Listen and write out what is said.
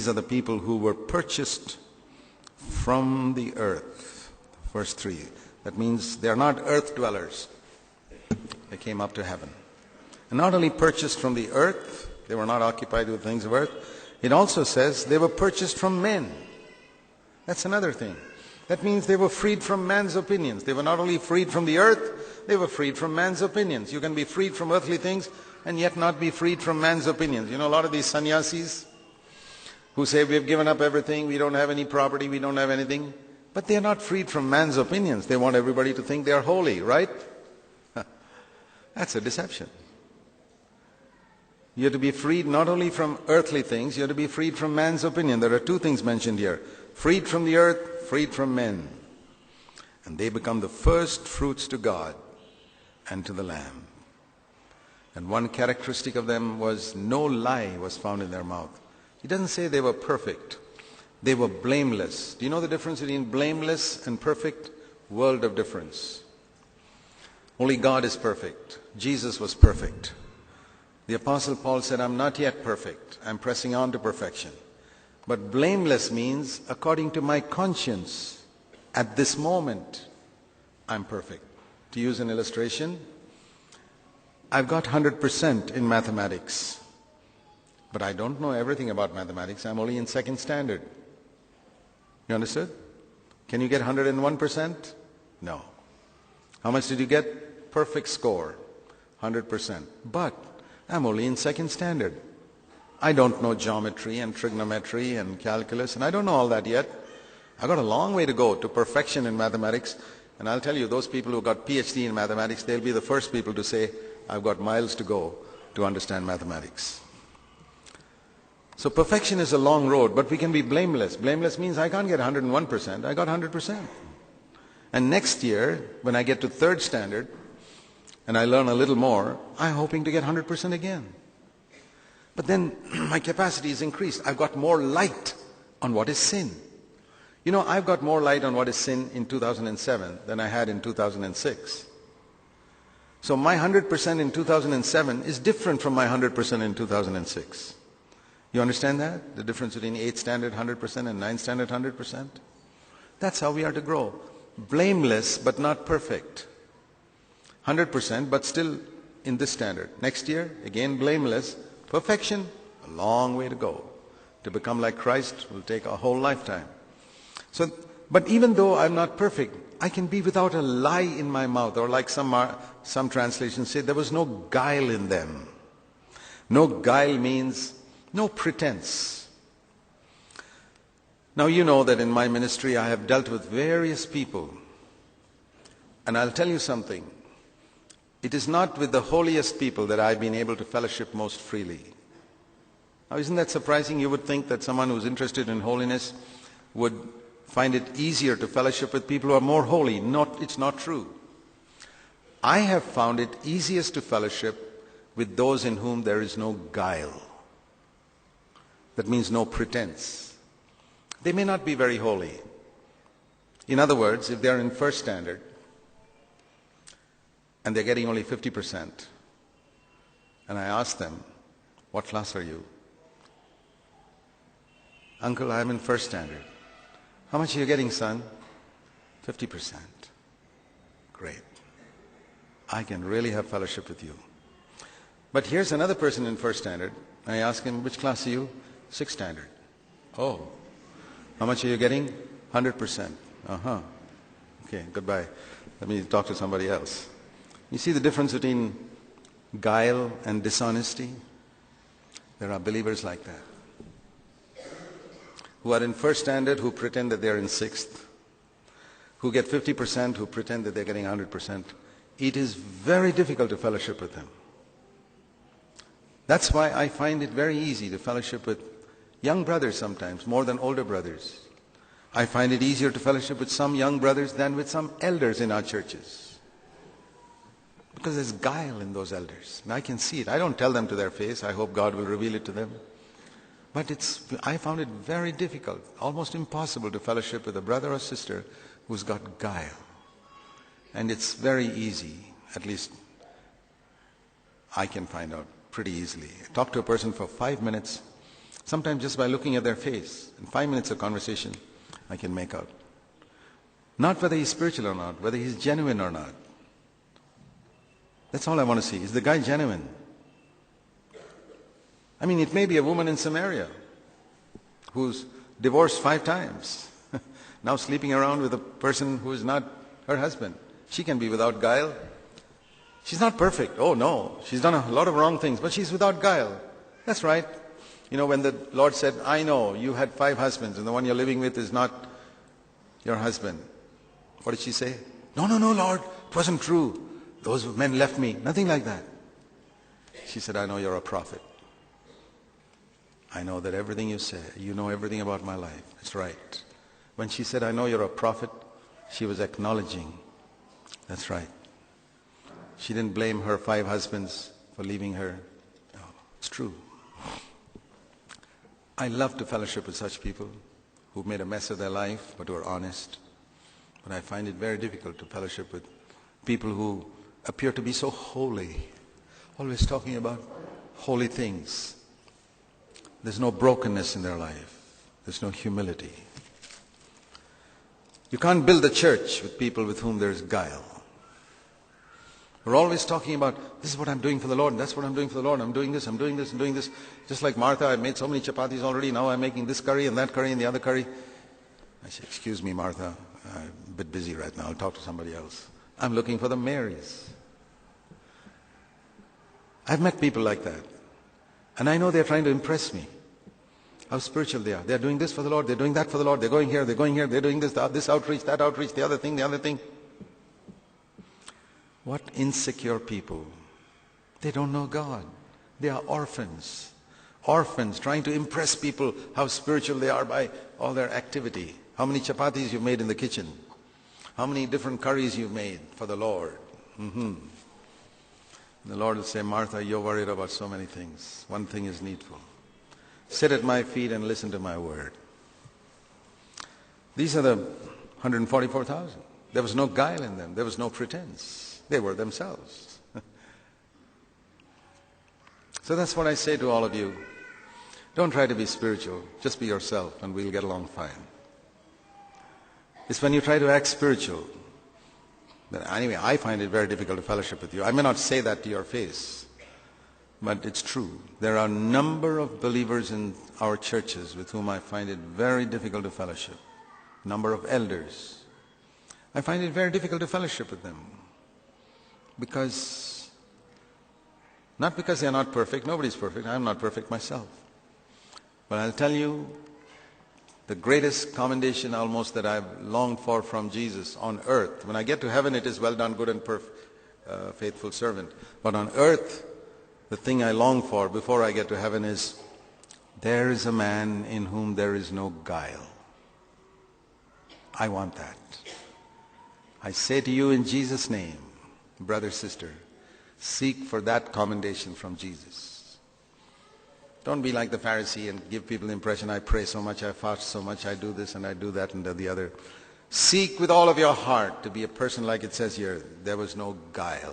These are the people who were purchased from the earth. Verse 3. That means they are not earth dwellers. They came up to heaven. And not only purchased from the earth, they were not occupied with things of earth. It also says they were purchased from men. That's another thing. That means they were freed from man's opinions. They were not only freed from the earth, they were freed from man's opinions. You can be freed from earthly things and yet not be freed from man's opinions. You know, a lot of these sannyasis who say we've given up everything, we don't have any property, we don't have anything. But they are not freed from man's opinions. They want everybody to think they are holy, right? That's a deception. You have to be freed not only from earthly things, you have to be freed from man's opinion. There are two things mentioned here. Freed from the earth, freed from men. And they become the first fruits to God and to the Lamb. And one characteristic of them was no lie was found in their mouth. He doesn't say they were perfect. They were blameless. Do you know the difference between blameless and perfect? World of difference. Only God is perfect. Jesus was perfect. The Apostle Paul said, I'm not yet perfect. I'm pressing on to perfection. But blameless means, according to my conscience, at this moment, I'm perfect. To use an illustration, I've got 100% in mathematics. But I don't know everything about mathematics. I'm only in second standard. You understood? Can you get 101%? No. How much did you get? Perfect score. 100%. But I'm only in second standard. I don't know geometry and trigonometry and calculus, and I don't know all that yet. I've got a long way to go to perfection in mathematics. And I'll tell you, those people who got PhD in mathematics, they'll be the first people to say, I've got miles to go to understand mathematics. So perfection is a long road, but we can be blameless. Blameless means I can't get 101%. I got 100%. And next year, when I get to third standard, and I learn a little more, I'm hoping to get 100% again. But then my capacity is increased. I've got more light on what is sin. You know, I've got more light on what is sin in 2007 than I had in 2006. So my 100% in 2007 is different from my 100% in 2006. You understand that? The difference between 8th standard 100% and 9th standard 100%? That's how we are to grow. Blameless but not perfect. 100% but still in this standard. Next year, again blameless. Perfection, a long way to go. To become like Christ will take a whole lifetime. So, but even though I'm not perfect, I can be without a lie in my mouth. Or like some translations say, there was no guile in them. No guile means no pretense. Now you know that in my ministry I have dealt with various people. And I'll tell you something. It is not with the holiest people that I've been able to fellowship most freely. Now isn't that surprising? You would think that someone who's interested in holiness would find it easier to fellowship with people who are more holy. It's not true. I have found it easiest to fellowship with those in whom there is no guile. That means no pretense. They may not be very holy. In other words, if they're in first standard and they're getting only 50%, and I ask them, what class are you? Uncle, I'm in first standard. How much are you getting, son? 50%. Great. I can really have fellowship with you. But here's another person in first standard. I ask him, which class are you? Sixth standard. Oh. How much are you getting? 100%. Uh-huh. Okay, goodbye. Let me talk to somebody else. You see the difference between guile and dishonesty? There are believers like that, who are in first standard, who pretend that they're in sixth, who get 50%, who pretend that they're getting 100%. It is very difficult to fellowship with them. That's why I find it very easy to fellowship with young brothers sometimes, more than older brothers. I find it easier to fellowship with some young brothers than with some elders in our churches. Because there's guile in those elders. And I can see it. I don't tell them to their face. I hope God will reveal it to them. But I found it very difficult, almost impossible to fellowship with a brother or sister who's got guile. And it's very easy, at least I can find out pretty easily. Talk to a person for 5 minutes. Sometimes just by looking at their face, in 5 minutes of conversation, I can make out. Not whether he's spiritual or not, whether he's genuine or not. That's all I want to see. Is the guy genuine? I mean, it may be a woman in Samaria who's divorced 5 times, now sleeping around with a person who is not her husband. She can be without guile. She's not perfect. Oh no, she's done a lot of wrong things, but she's without guile. That's right. You know, when the Lord said, I know you had 5 husbands and the one you're living with is not your husband. What did she say? No, Lord, it wasn't true. Those men left me. Nothing like that. She said, I know you're a prophet. I know that everything you say, you know everything about my life. That's right. When she said, I know you're a prophet, she was acknowledging. That's right. She didn't blame her 5 husbands for leaving her. No, it's true. I love to fellowship with such people who've made a mess of their life but who are honest. But I find it very difficult to fellowship with people who appear to be so holy, always talking about holy things. There's no brokenness in their life. There's no humility. You can't build a church with people with whom there's guile. We're always talking about, this is what I'm doing for the Lord, and that's what I'm doing for the Lord. I'm doing this, I'm doing this, I'm doing this. Just like Martha, I made so many chapatis already, now I'm making this curry and that curry and the other curry. I say, excuse me, Martha, I'm a bit busy right now, I'll talk to somebody else. I'm looking for the Marys. I've met people like that. And I know they're trying to impress me. How spiritual they are. They're doing this for the Lord, they're doing that for the Lord, they're going here, they're doing this outreach, that outreach, the other thing. What insecure people. They don't know God. They are orphans. Orphans trying to impress people how spiritual they are by all their activity. How many chapatis you've made in the kitchen. How many different curries you've made for the Lord. The Lord will say, Martha, you're worried about so many things. One thing is needful. Sit at my feet and listen to my word. These are the 144,000. There was no guile in them. There was no pretense. They were themselves. So that's what I say to all of you. Don't try to be spiritual. Just be yourself and we'll get along fine. It's when you try to act spiritual. Anyway, I find it very difficult to fellowship with you. I may not say that to your face, but it's true. There are a number of believers in our churches with whom I find it very difficult to fellowship. Number of elders. I find it very difficult to fellowship with them. Not because they are not perfect. Nobody's perfect. I'm not perfect myself. But I'll tell you, the greatest commendation almost that I've longed for from Jesus on earth. When I get to heaven, it is well done, good and faithful servant. But on earth, the thing I long for before I get to heaven is, there is a man in whom there is no guile. I want that. I say to you in Jesus' name, brother, sister, seek for that commendation from Jesus. Don't be like the Pharisee and give people the impression, I pray so much, I fast so much, I do this and I do that and the other. Seek with all of your heart to be a person like it says here, there was no guile.